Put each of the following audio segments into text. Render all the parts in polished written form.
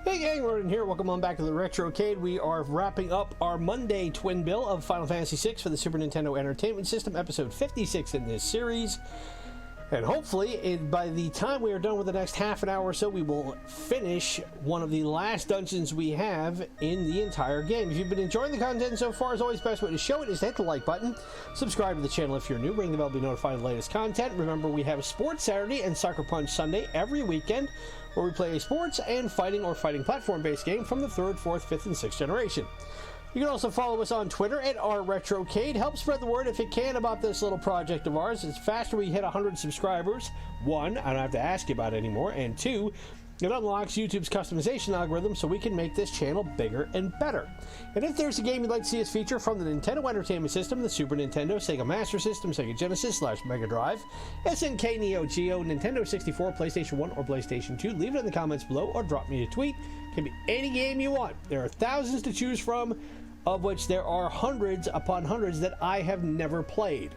Hey gang, Ronin here. Welcome on back to the Retrocade. We are wrapping up our Monday twin bill of Final Fantasy VI for the Super Nintendo Entertainment System, episode 56 in this series. And hopefully, by the time we are done with the next half an hour or so, we will finish one of the last dungeons we have in the entire game. If you've been enjoying the content so far, as always, the best way to show it is to hit the like button, subscribe to the channel if you're new, ring the bell to be notified of the latest content. Remember, we have a Sports Saturday and Sucker Punch Sunday every weekend, where we play a sports and fighting or fighting platform-based game from the 3rd, 4th, 5th, and 6th generation. You can also follow us on Twitter at @RetroCade. Help spread the word if you can about this little project of ours. It's faster we hit 100 subscribers. 1, I don't have to ask you about it anymore. And 2, it unlocks YouTube's customization algorithm so we can make this channel bigger and better. And if there's a game you'd like to see us feature from the Nintendo Entertainment System, the Super Nintendo, Sega Master System, Sega Genesis / Mega Drive, SNK, Neo-Geo, Nintendo 64, PlayStation 1, or PlayStation 2, leave it in the comments below or drop me a tweet. It can be any game you want. There are thousands to choose from, of which there are hundreds upon hundreds that I have never played.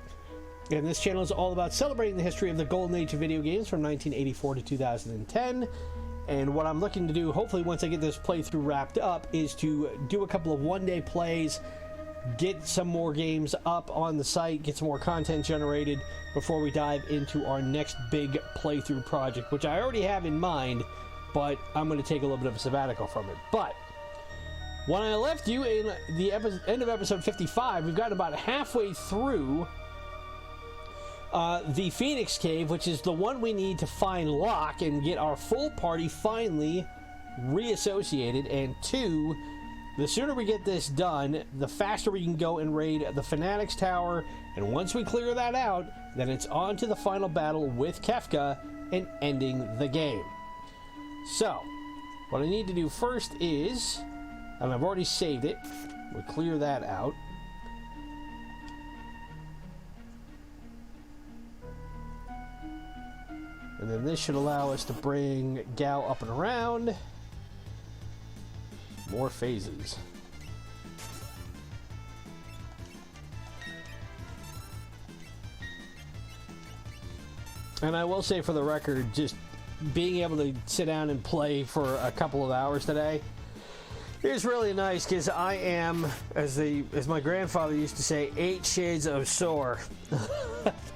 And this channel is all about celebrating the history of the golden age of video games from 1984 to 2010. And what I'm looking to do, hopefully once I get this playthrough wrapped up, is to do a couple of one-day plays, get some more games up on the site, get some more content generated before we dive into our next big playthrough project, which I already have in mind, but I'm going to take a little bit of a sabbatical from it. But when I left you in the end of episode 55, we've gotten about halfway through the Phoenix Cave, which is the one we need to find Locke and get our full party finally reassociated. And 2, the sooner we get this done, the faster we can go and raid the Fanatics Tower. And once we clear that out, then it's on to the final battle with Kefka and ending the game. So, what I need to do first is, and I've already saved it, we'll clear that out. And then this should allow us to bring Gao up and around. More phases. And I will say for the record, just being able to sit down and play for a couple of hours today is really nice, because I am, as my grandfather used to say, 8 shades of sore.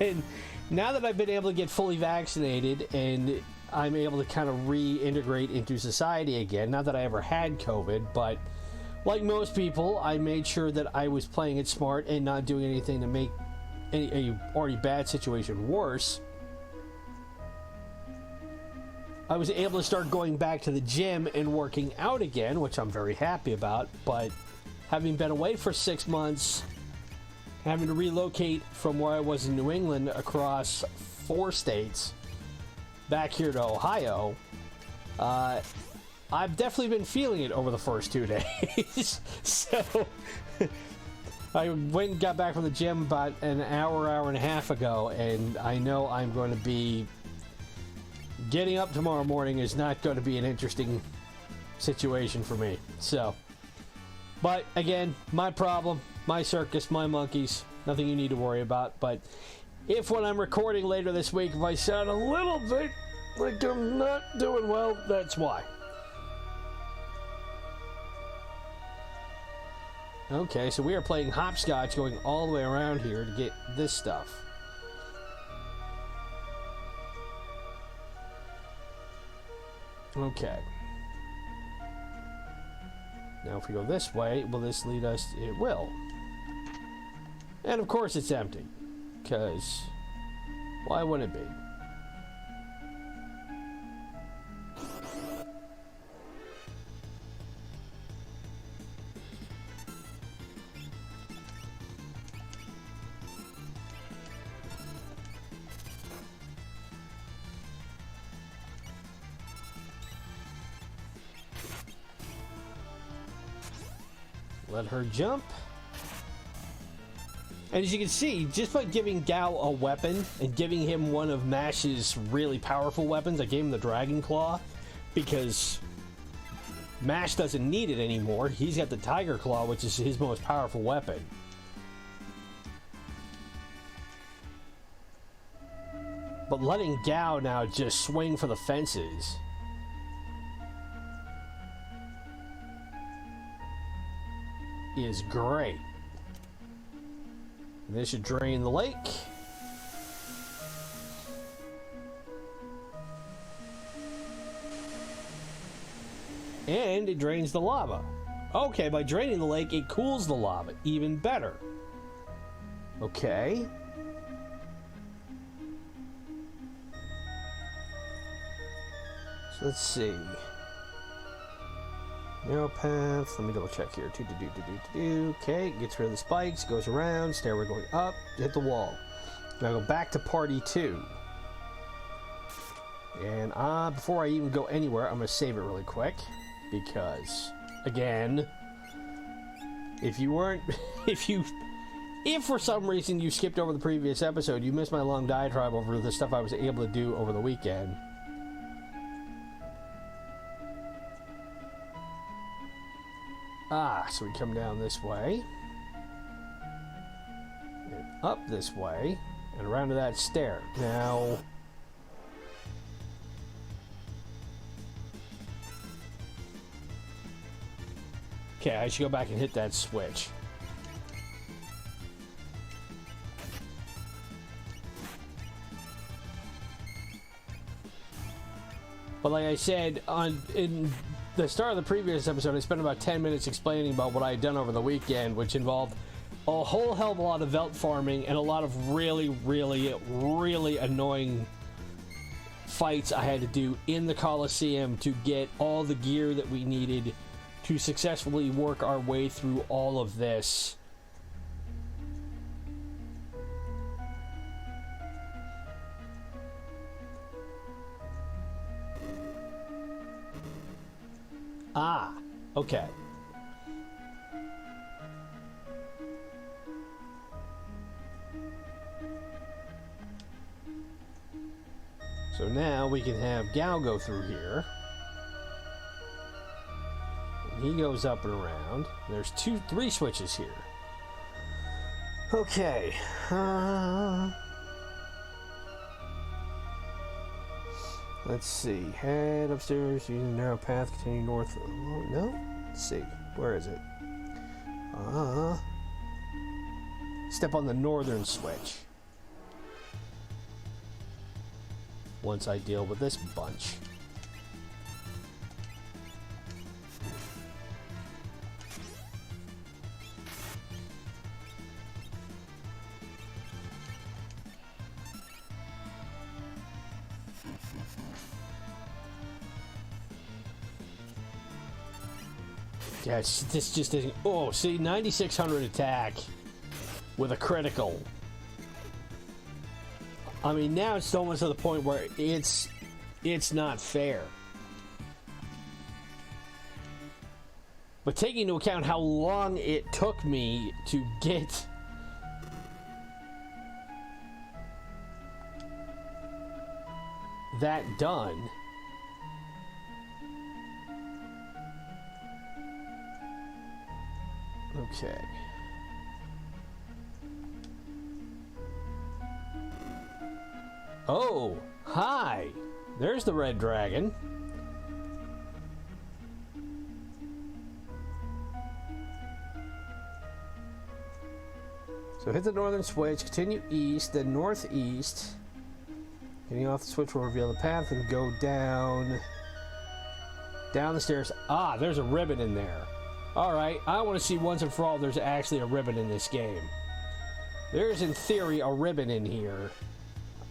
And now that I've been able to get fully vaccinated and I'm able to kind of reintegrate into society again, not that I ever had COVID, but like most people, I made sure that I was playing it smart and not doing anything to make a already bad situation worse. I was able to start going back to the gym and working out again, which I'm very happy about, but having been away for 6 months, having to relocate from where I was in New England across 4 states back here to Ohio, I've definitely been feeling it over the first 2 days. So I went and got back from the gym about an hour and a half ago, and I know I'm going to be getting up tomorrow morning is not going to be an interesting situation for me. So, but again, my problem, my circus, my monkeys, nothing you need to worry about. But if when I'm recording later this week, if I sound a little bit like I'm not doing well, that's why. Okay, so we are playing Hopscotch, going all the way around here to get this stuff. Okay. Now if we go this way, will this lead us? It will. And of course it's empty, because why wouldn't it be? Let her jump. And as you can see, just by giving Gao a weapon and giving him one of Mash's really powerful weapons, I gave him the Dragon Claw, because Mash doesn't need it anymore. He's got the Tiger Claw, which is his most powerful weapon. But letting Gao now just swing for the fences is great. This should drain the lake. And it drains the lava. Okay, by draining the lake, it cools the lava. Even better. Okay. So let's see. Narrow path. Let me double check here. Okay, gets rid of the spikes, goes around, stairway going up, hit the wall. Now go back to party 2. And before I even go anywhere, I'm going to save it really quick. Because, again, if for some reason you skipped over the previous episode, you missed my long diatribe over the stuff I was able to do over the weekend. So we come down this way, and up this way, and around to that stair. Now, okay, I should go back and hit that switch. But like I said, in the start of the previous episode, I spent about 10 minutes explaining about what I had done over the weekend, which involved a whole hell of a lot of velt farming and a lot of really, really, really annoying fights I had to do in the Coliseum to get all the gear that we needed to successfully work our way through all of this. Okay. So now we can have Gal go through here. And he goes up and around. There's 3 switches here. Okay. Let's see. Head upstairs using the narrow path. Continue north. Oh, no? Let's see. Where is it? Step on the northern switch. Once I deal with this bunch. Yeah, this just isn't... Oh, see, 9,600 attack with a critical. I mean, now it's almost to the point where it's not fair. But taking into account how long it took me to get that done... Okay. Oh, hi! There's the red dragon. So hit the northern switch, continue east, then northeast. Getting off the switch will reveal the path and go down the stairs. Ah, there's a ribbon in there. Alright, I want to see once and for all there's actually a ribbon in this game. There's, in theory, a ribbon in here.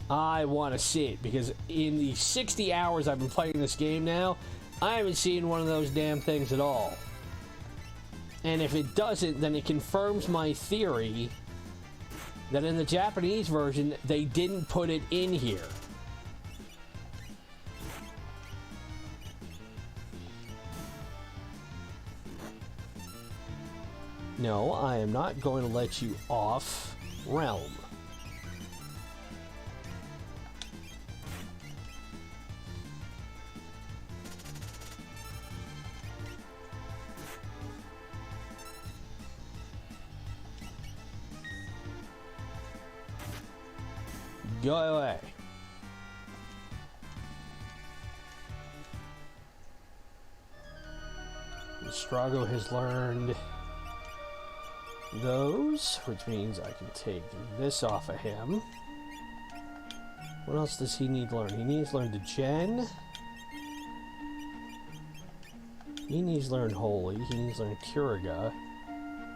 I want to see it, because in the 60 hours I've been playing this game now, I haven't seen one of those damn things at all. And if it doesn't, then it confirms my theory that in the Japanese version, they didn't put it in here. No, I am not going to let you off realm. Go away. Strago has learned those, which means I can take this off of him. What else does he need to learn? He needs to learn the Gen. He needs to learn Holy. He needs to learn Kuriga.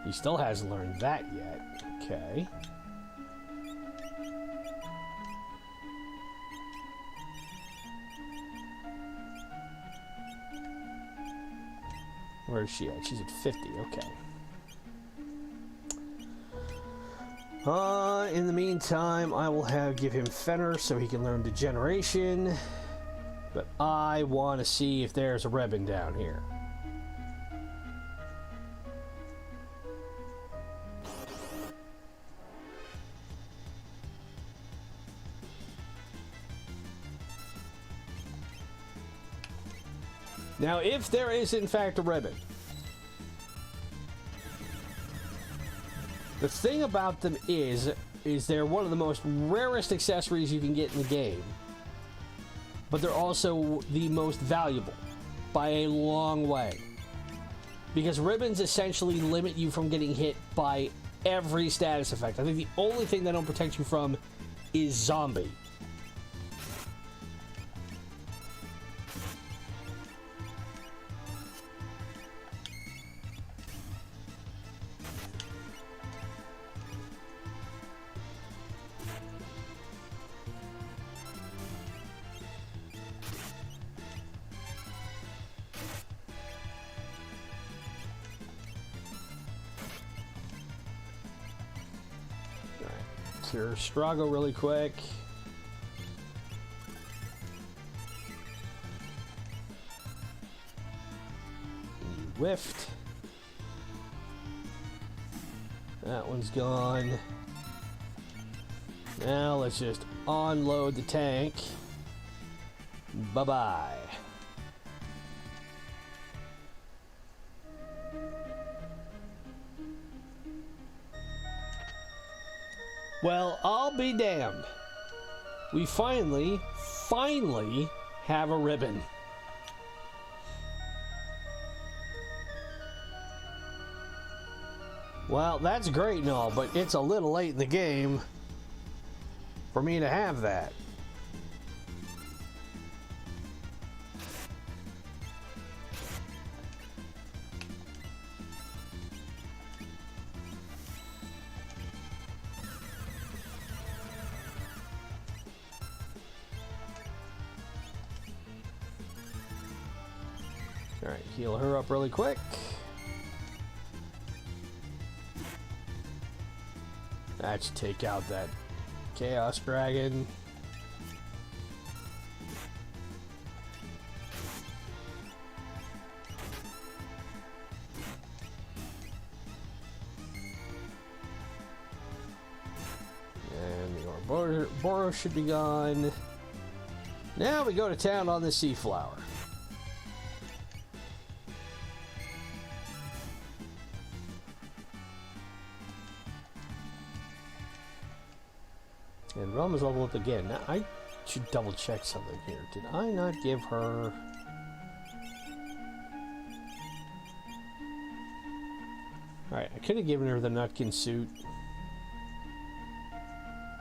He still hasn't learned that yet. Okay. Where is she at? She's at 50. Okay. In the meantime, I will give him Fenner so he can learn Degeneration. But I want to see if there's a ribbon down here. Now, if there is in fact a ribbon, the thing about them is they're one of the most rarest accessories you can get in the game, but they're also the most valuable by a long way, because ribbons essentially limit you from getting hit by every status effect. I think the only thing they don't protect you from is zombie. Cure Strago really quick. You whiffed. That one's gone. Now let's just unload the tank. Bye-bye. Well, I'll be damned. We finally have a ribbon. Well, that's great and all, but it's a little late in the game for me to have that. Alright, heal her up really quick. That should take out that Chaos Dragon. And the Ouroboros should be gone. Now we go to town on the Seaflower. And Realm is leveled up again. Now, I should double check something here. Did I not give her... Alright, I could have given her the Nutkin suit.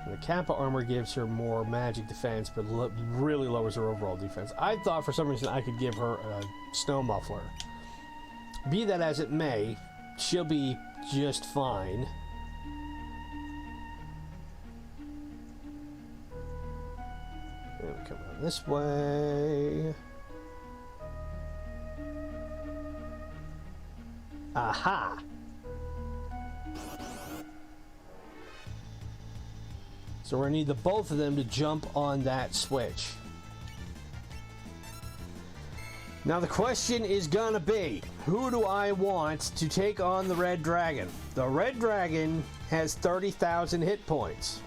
The Kappa armor gives her more magic defense, but really lowers her overall defense. I thought for some reason I could give her a snow muffler. Be that as it may, she'll be just fine. And we come around this way. Aha! So we're going to need the both of them to jump on that switch. Now the question is going to be, who do I want to take on the Red Dragon? The Red Dragon has 30,000 hit points.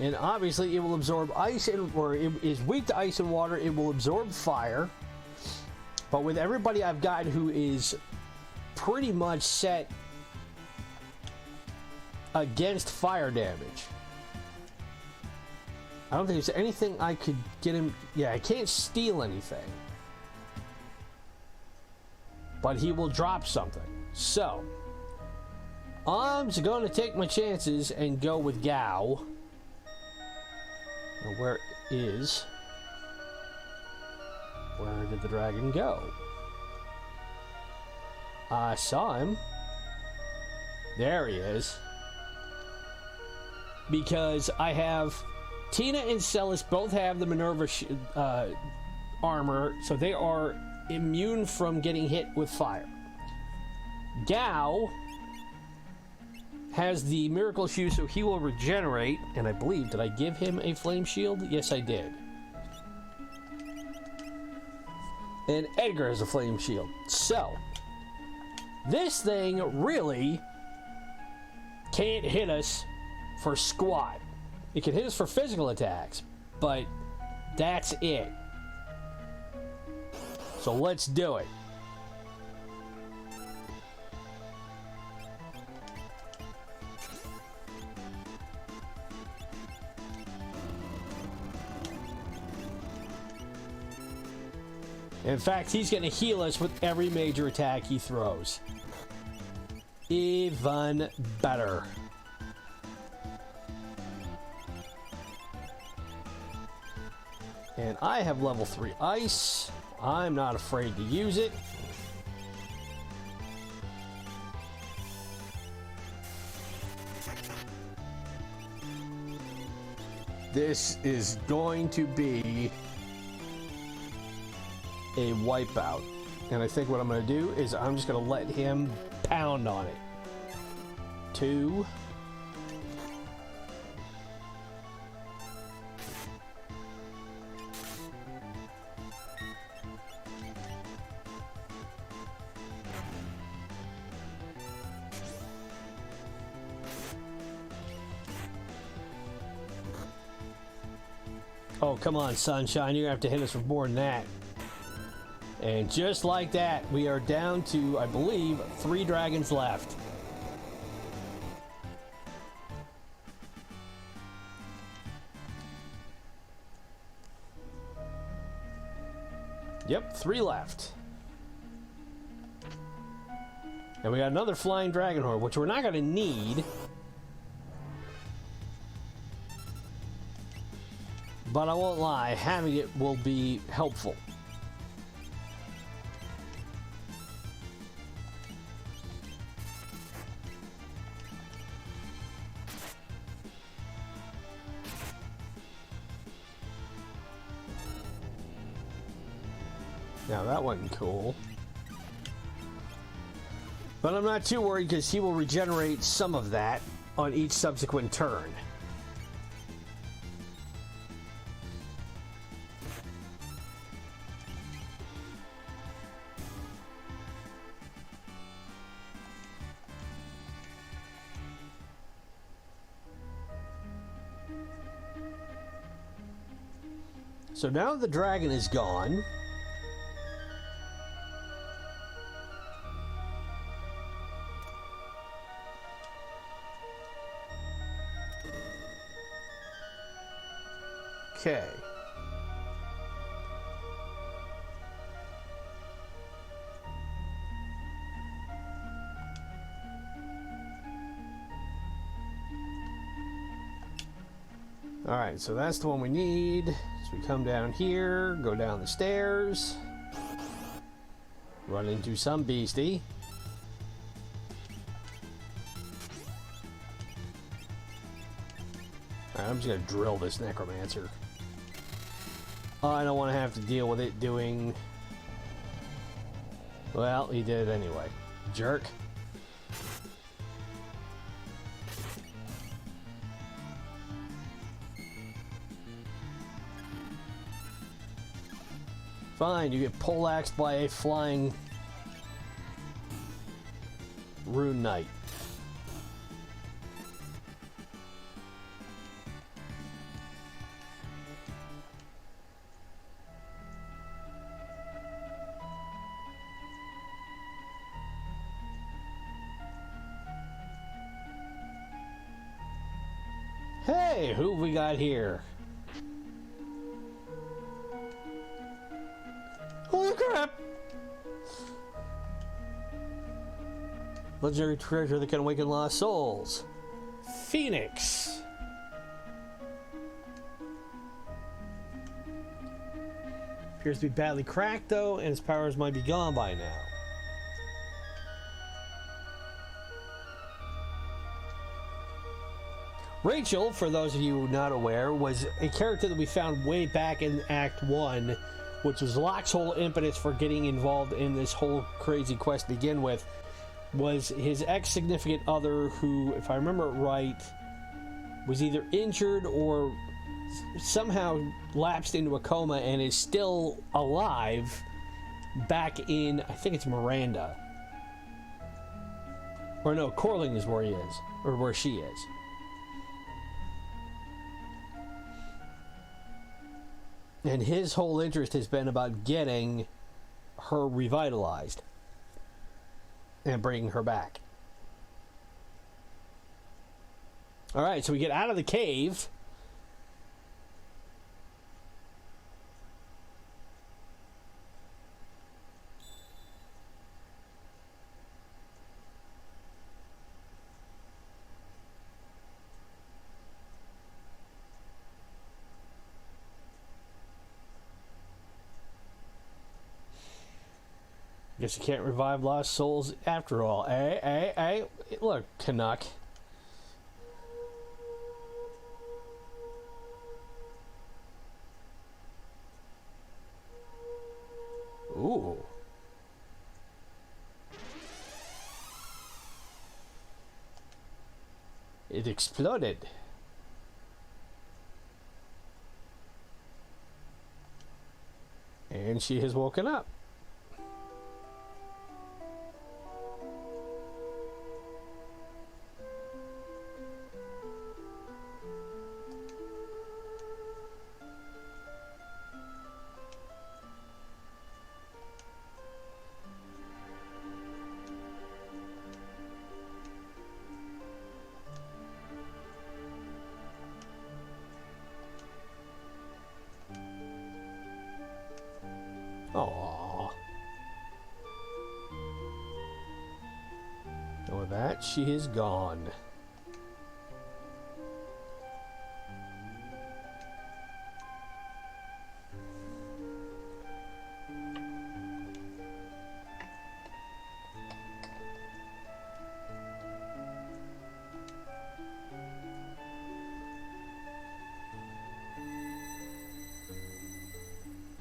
And obviously it will absorb ice, or it is weak to ice and water. It will absorb fire. But with everybody I've got who is pretty much set against fire damage, I don't think there's anything I could get him... Yeah, I can't steal anything. But he will drop something. So, I'm just going to take my chances and go with Gao. Now, where is... Where did the dragon go? I saw him. There he is. Because I have... Tina and Celis both have the Minerva armor, so they are immune from getting hit with fire. Gao has the Miracle Shoe, so he will regenerate, and I believe, did I give him a Flame Shield? Yes, I did. And Edgar has a Flame Shield. So, this thing really can't hit us for squat. It can hit us for physical attacks, but that's it. So let's do it. In fact, he's going to heal us with every major attack he throws. Even better. And I have level 3 ice. I'm not afraid to use it. This is going to be a wipeout. And I think what I'm going to do is I'm just going to let him pound on it. 2. Oh, come on, Sunshine. You're going to have to hit us with more than that. And just like that, we are down to, I believe, 3 dragons left. Yep, 3 left. And we got another flying dragon horde, which we're not going to need. But I won't lie, having it will be helpful. Now that wasn't cool. But I'm not too worried because he will regenerate some of that on each subsequent turn. So now the dragon is gone. Okay. All right, so that's the one we need. So we come down here, go down the stairs, run into some beastie. All right, I'm just gonna drill this necromancer. I don't want to have to deal with it doing... Well, he did it anyway. Jerk. Fine, you get poleaxed by a flying rune knight. Hey, who we got here? Holy crap! Legendary treasure that can awaken lost souls. Phoenix. Appears to be badly cracked though, and its powers might be gone by now. Rachel, for those of you not aware, was a character that we found way back in Act 1, which was Locke's whole impetus for getting involved in this whole crazy quest to begin with, was his ex-significant other who, if I remember it right, was either injured or somehow lapsed into a coma and is still alive back in, I think it's Miranda. Or no, Corling is where he is, or where she is. And his whole interest has been about getting her revitalized and bringing her back. Alright, so we get out of the cave. Guess you can't revive lost souls after all. Hey, look, Canuck. Ooh. It exploded. And she has woken up. Aww. And with that, she is gone.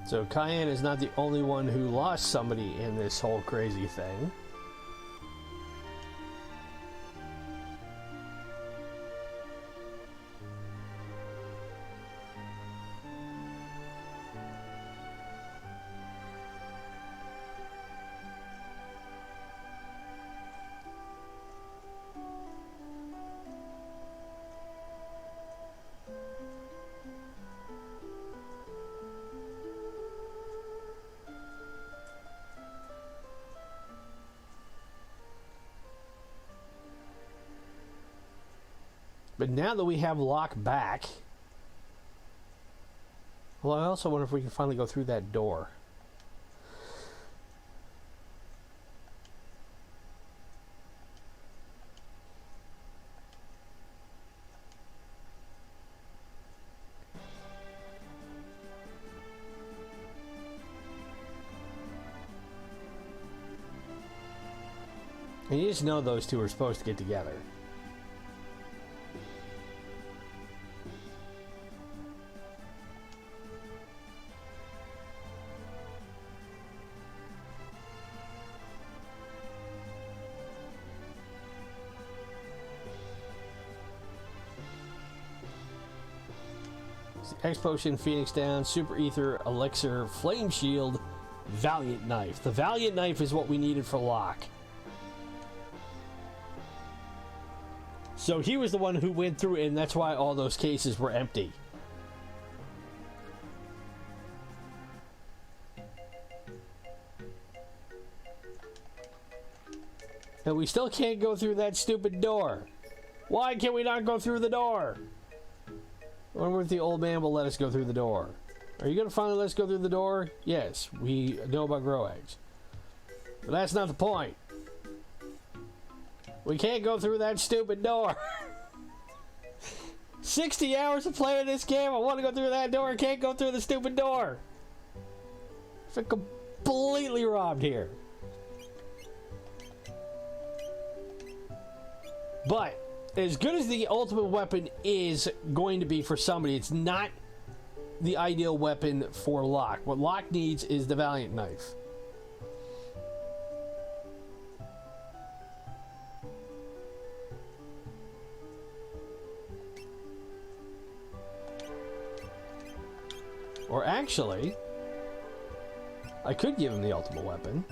So Cayenne is not the only one who lost somebody in this whole crazy thing. But now that we have Locke back, well, I also wonder if we can finally go through that door. And you just know those two are supposed to get together. X Potion, Phoenix Down, Super Ether, Elixir, Flame Shield, Valiant Knife. The Valiant Knife is what we needed for Locke. So he was the one who went through it, and that's why all those cases were empty. And we still can't go through that stupid door. Why can we not go through the door? I wonder if the old man will let us go through the door. Are you going to finally let us go through the door? Yes, we know about grow eggs. But that's not the point. We can't go through that stupid door. 60 hours of playing this game, I want to go through that door, I can't go through the stupid door. I'm completely robbed here. But, as good as the ultimate weapon is going to be for somebody, it's not the ideal weapon for Locke. What Locke needs is the Valiant Knife. Or actually, I could give him the ultimate weapon.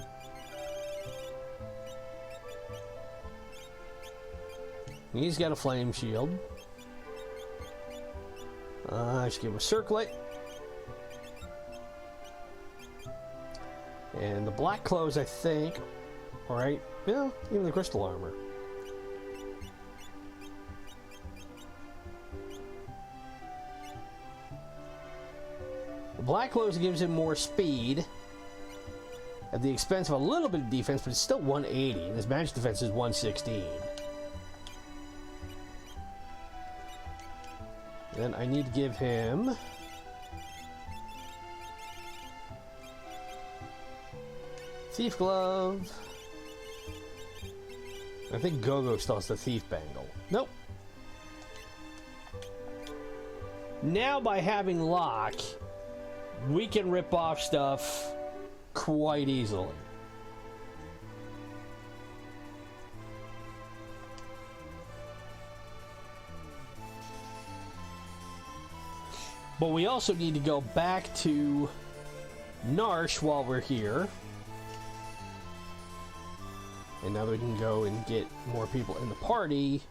He's got a flame shield. I should give him a circlet. And the black clothes, I think. Alright, yeah, even the crystal armor. The black clothes gives him more speed at the expense of a little bit of defense, but it's still 180, and his magic defense is 116. Then I need to give him Thief Glove. I think Go-Go still has the Thief Bangle. Nope. Now by having Locke, we can rip off stuff quite easily. But we also need to go back to Narsh while we're here. And now that we can go and get more people in the party.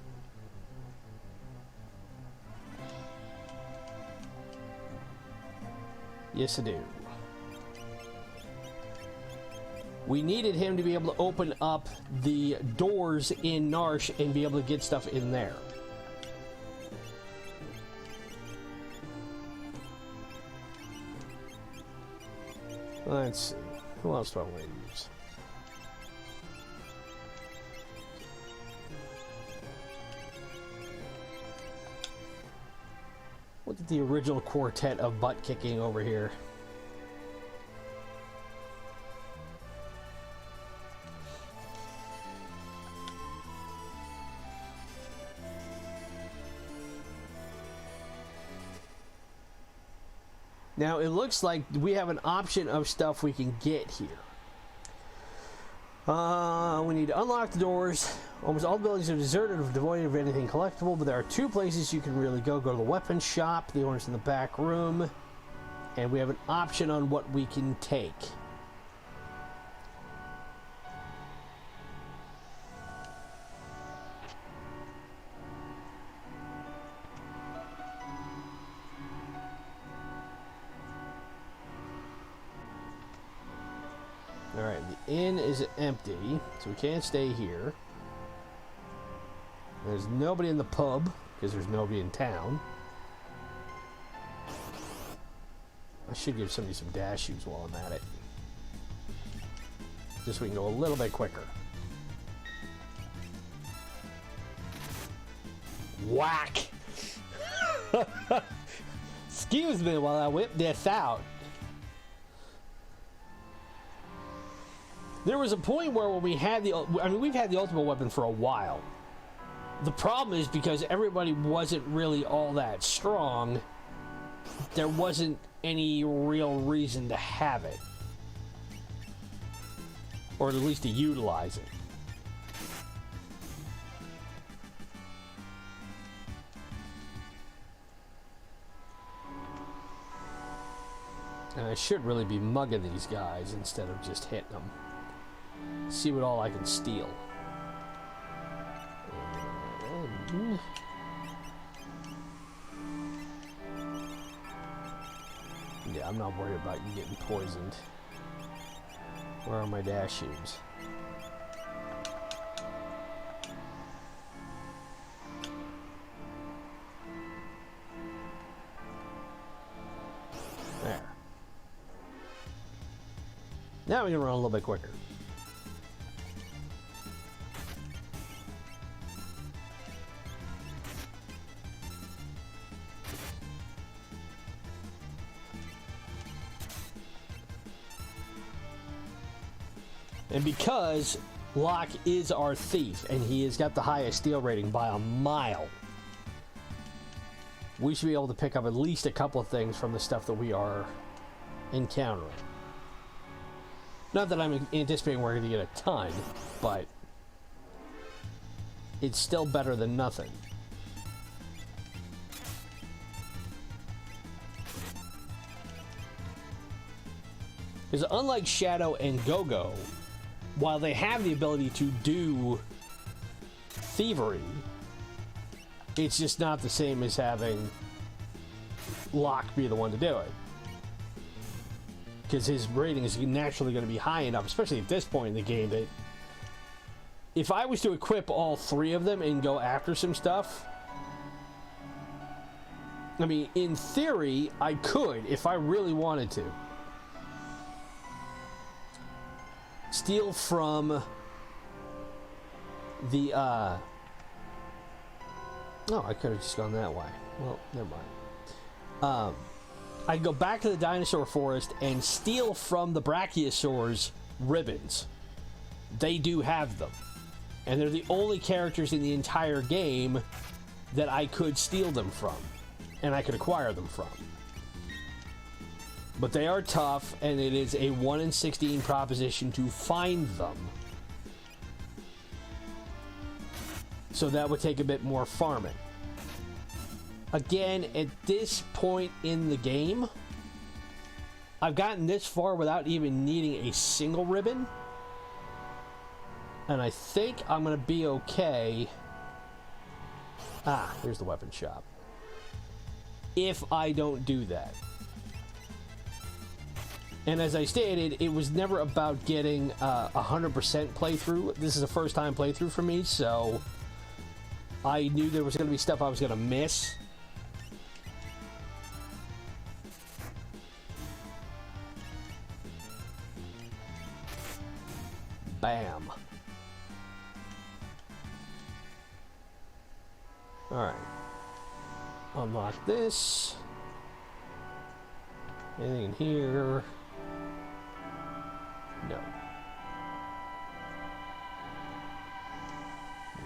Yes, I do. We needed him to be able to open up the doors in Narsh and be able to get stuff in there. Let's see. Who else do I want to use? Look at the original quartet of butt kicking over here. Now, it looks like we have an option of stuff we can get here. We need to unlock the doors. Almost all buildings are deserted or devoid of anything collectible, but there are two places you can really go. Go to the weapon shop, the one's in the back room, and we have an option on what we can take. Alright, the inn is empty, so we can't stay here. There's nobody in the pub, because there's nobody in town. I should give somebody some dash shoes while I'm at it. Just so we can go a little bit quicker. Whack! Excuse me while I whip this out. There was a point where when we had we've had the ultimate weapon for a while. The problem is because everybody wasn't really all that strong, there wasn't any real reason to have it. Or at least to utilize it. And I should really be mugging these guys instead of just hitting them. See what all I can steal. Yeah, I'm not worried about you getting poisoned. Where are my dash shoes? Now we can run a little bit quicker. And because Locke is our thief, and he has got the highest steal rating by a mile, we should be able to pick up at least a couple of things from the stuff that we are encountering. Not that I'm anticipating we're going to get a ton, but it's still better than nothing. Because unlike Shadow and Go-Go, while they have the ability to do thievery, it's just not the same as having Locke be the one to do it. Because his rating is naturally going to be high enough, especially at this point in the game, that if I was to equip all three of them and go after some stuff, I mean, in theory, I could, if I really wanted to, steal from the, oh, I could have just gone that way. Well, never mind. I go back to the dinosaur forest and steal from the brachiosaurs ribbons. They do have them. And they're the only characters in the entire game that I could steal them from. And I could acquire them from. But they are tough, and it is a 1 in 16 proposition to find them. So that would take a bit more farming. Again, at this point in the game, I've gotten this far without even needing a single ribbon. And I think I'm going to be okay. Ah, here's the weapon shop. If I don't do that. And as I stated, it was never about getting 100% playthrough. This is a first time playthrough for me, so I knew there was going to be stuff I was going to miss. Bam. Alright. Unlock this. Anything in here? No.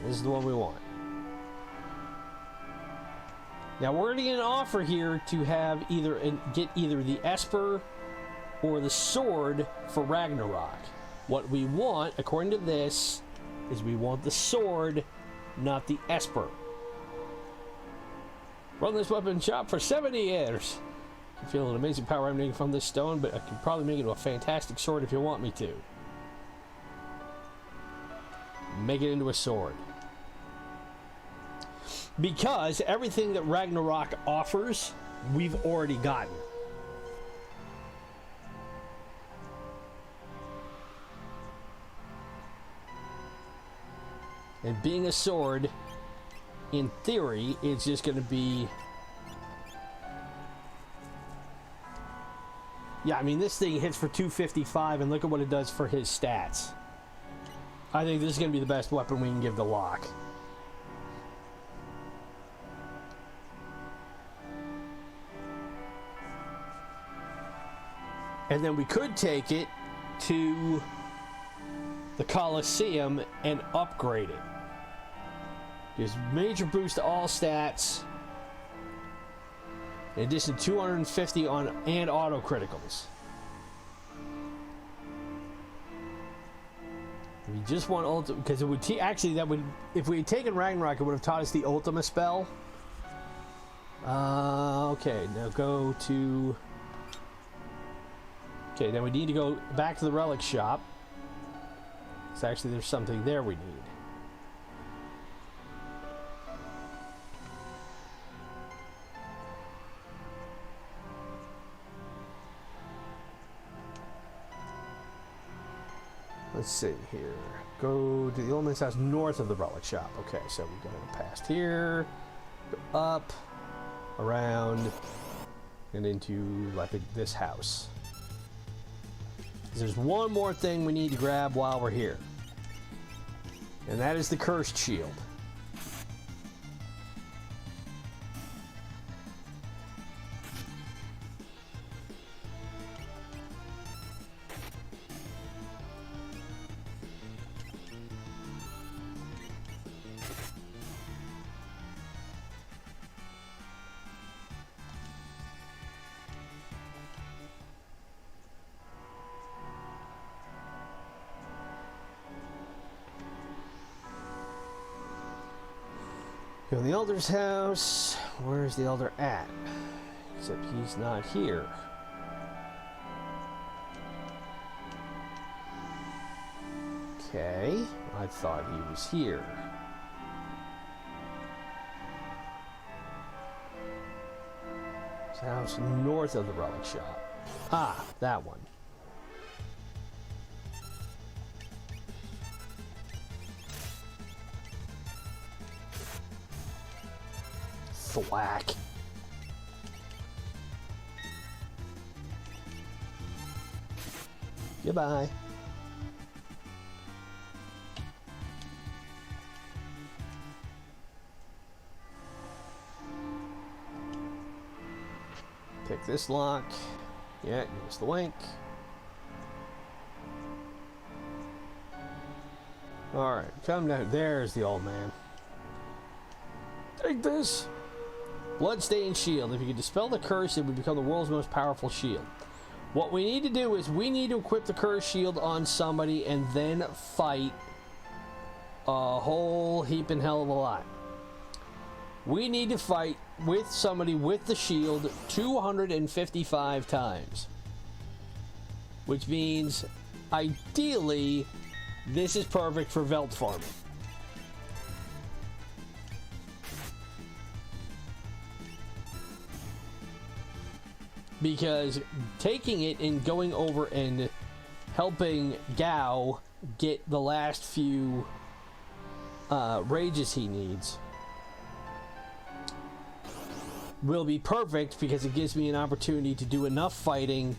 This is the one we want. Now we're going to get an offer here to have get either the Esper or the sword for Ragnarok. What we want, according to this, is we want the sword, not the Esper. Run this weapon shop for 70 years. I feel an amazing power emanating from this stone, but I can probably make it into a fantastic sword if you want me to. Make it into a sword. Because everything that Ragnarok offers, we've already gotten. And being a sword, in theory, it's just going to be... Yeah, I mean, this thing hits for 255, and look at what it does for his stats. I think this is going to be the best weapon we can give to Locke. And then we could take it to the Colosseum and upgrade it. Gives major boost to all stats. In addition to 250 on and auto criticals. We just want ultimate, because it would actually that would, if we had taken Ragnarok, it would have taught us the Ultima spell. Okay, now go to. Okay, then we need to go back to the relic shop. So actually, there's something there we need. Let's see here. Go to the old man's house north of the relic shop. Okay, so we go past here, go up, around, and into, I think, this house. There's one more thing we need to grab while we're here. And that is the Cursed Shield. Go to the Elder's house. Where's the Elder at? Except he's not here. Okay, I thought he was here. His house north of the relic shop. Ah, that one. Thwack. Goodbye. Pick this lock. Yeah, use the wink. Alright, come down. There's the old man. Take this. Bloodstained shield. If you could dispel the curse, it would become the world's most powerful shield. What we need to do is we need to equip the curse shield on somebody and then fight a whole heap and hell of a lot. We need to fight with somebody with the shield 255 times. Which means, ideally, this is perfect for Veld farming. Because taking it and going over and helping Gao get the last few rages he needs will be perfect, because it gives me an opportunity to do enough fighting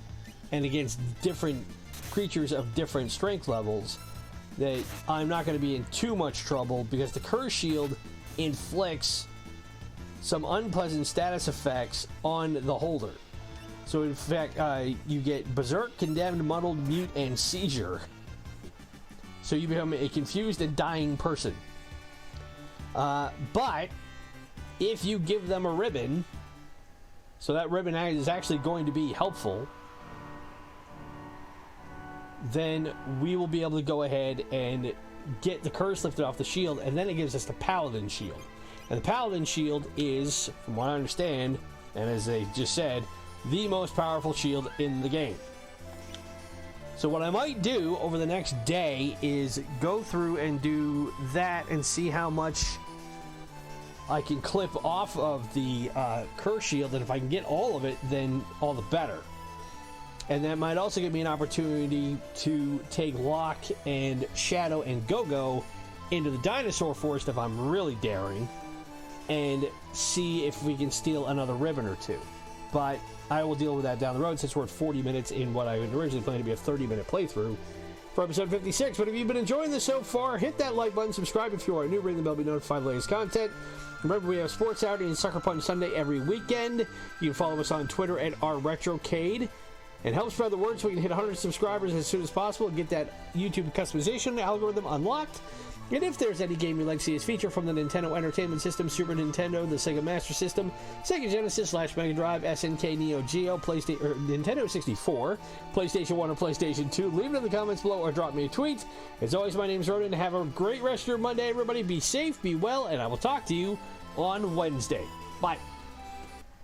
and against different creatures of different strength levels that I'm not going to be in too much trouble, because the Curse Shield inflicts some unpleasant status effects on the holder. So in fact, you get Berserk, Condemned, Muddled, Mute, and Seizure. So you become a confused and dying person. But if you give them a ribbon, so that ribbon is actually going to be helpful, then we will be able to go ahead and get the curse lifted off the shield, and then it gives us the Paladin Shield. And the Paladin Shield is, from what I understand, and as they just said, the most powerful shield in the game. So what I might do over the next day is go through and do that and see how much I can clip off of the curse shield, and if I can get all of it, then all the better. And that might also give me an opportunity to take Locke and Shadow and Go-Go into the dinosaur forest if I'm really daring, and see if we can steal another ribbon or two. But I will deal with that down the road, since we're at 40 minutes in what I had originally planned to be a 30-minute playthrough for episode 56. But if you've been enjoying this so far, hit that like button, subscribe if you are new, ring the bell to be notified of the latest content. Remember, we have Sports Saturday and Sucker Punch Sunday every weekend. You can follow us on Twitter at @Retrocade. And help spread the word so we can hit 100 subscribers as soon as possible and get that YouTube customization algorithm unlocked. And if there's any game you'd like to see us feature from the Nintendo Entertainment System, Super Nintendo, the Sega Master System, Sega Genesis / Mega Drive, SNK, Neo-Geo, PlayStation, or Nintendo 64, PlayStation 1 or PlayStation 2, leave it in the comments below or drop me a tweet. As always, my name's Ronin. Have a great rest of your Monday, everybody. Be safe, be well, and I will talk to you on Wednesday. Bye.